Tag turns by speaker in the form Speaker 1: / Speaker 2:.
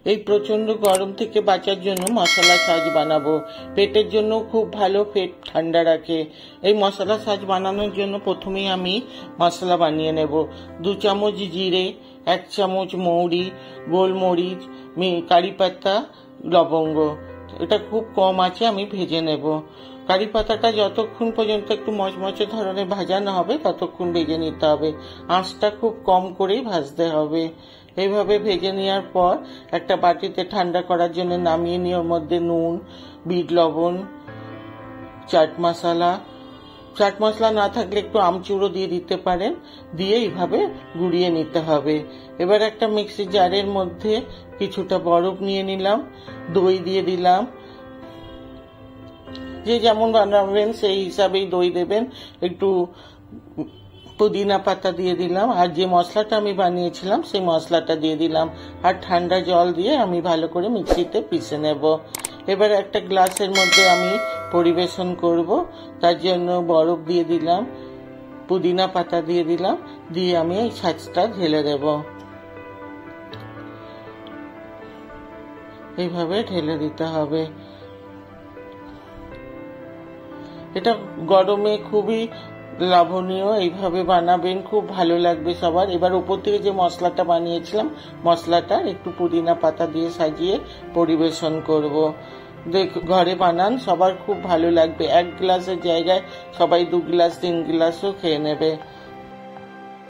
Speaker 1: এই প্রচন্ড গরম থেকে বাঁচার জন্য মশলা সাজ বানাবো। পেটের জন্য খুব ভালো, পেট ঠান্ডা রাখে। এই মশলা সাজ বানানোর জন্য প্রথমেই আমি মশলা বানিয়ে নেব। 2 চামচ জিরে, 1 চামচ মৌরি, গোলমরিচ, কারি পাতা, লবঙ্গ। এটা খুব কম আছে, আমি ভেজে নেব। কারি পাতাটা যতক্ষণ পর্যন্ত একটু মচমচে ধরনের ভাজানো হবে ততক্ষণ ভেজে নিতে হবে। আঁচটা খুব কম করেই ভাজতে হবে। এইভাবে ভেজে নেওয়ার পর একটা বাটিতে ঠান্ডা করার জন্য নামিয়ে নিয়ে ওর মধ্যে নুন, বিট লবণ, চাট মশলা না থাকলে একটু আমচুরও দিয়ে দিতে পারেন, দিয়ে এইভাবে গুঁড়িয়ে নিতে হবে। এবার একটা মিক্সি জারের মধ্যে কিছুটা বরফ নিয়ে নিলাম, দই দিয়ে দিলাম। যে যেমন বানাবেন সেই হিসাবেই দই দেবেন। একটু পুদিনা পাতা দিয়ে দিলাম, আর যে মশলাটা আমি বানিয়েছিলাম সেই মশলাটা দিয়ে দিলাম, আর ঠান্ডা জল দিয়ে আমি ভালো করে মিক্সিতে পিষে নেব। এবার একটা গ্লাসের মধ্যে আমি পরিবেশন করব। তার জন্য বরফ দিয়ে দিলাম, পুদিনা পাতা দিয়ে দিলাম, দিয়ে আমি এই ছাঁচটা ঢেলে দেব। এইভাবে ঢেলে দিতে হবে। এটা গরমে খুবই লাভনীয়, এইভাবে বানাবেন, খুব ভালো লাগবে সবার। এবার উপর থেকে যে মশলাটা বানিয়েছিলাম, মশলাটা একটু পুদিনা পাতা দিয়ে সাজিয়ে পরিবেশন করব। ঘরে বানান, সবার খুব ভালো লাগবে। 1 গ্লাসের জায়গায় সবাই 2 গ্লাস 3 গ্লাসও খেয়ে নেবে।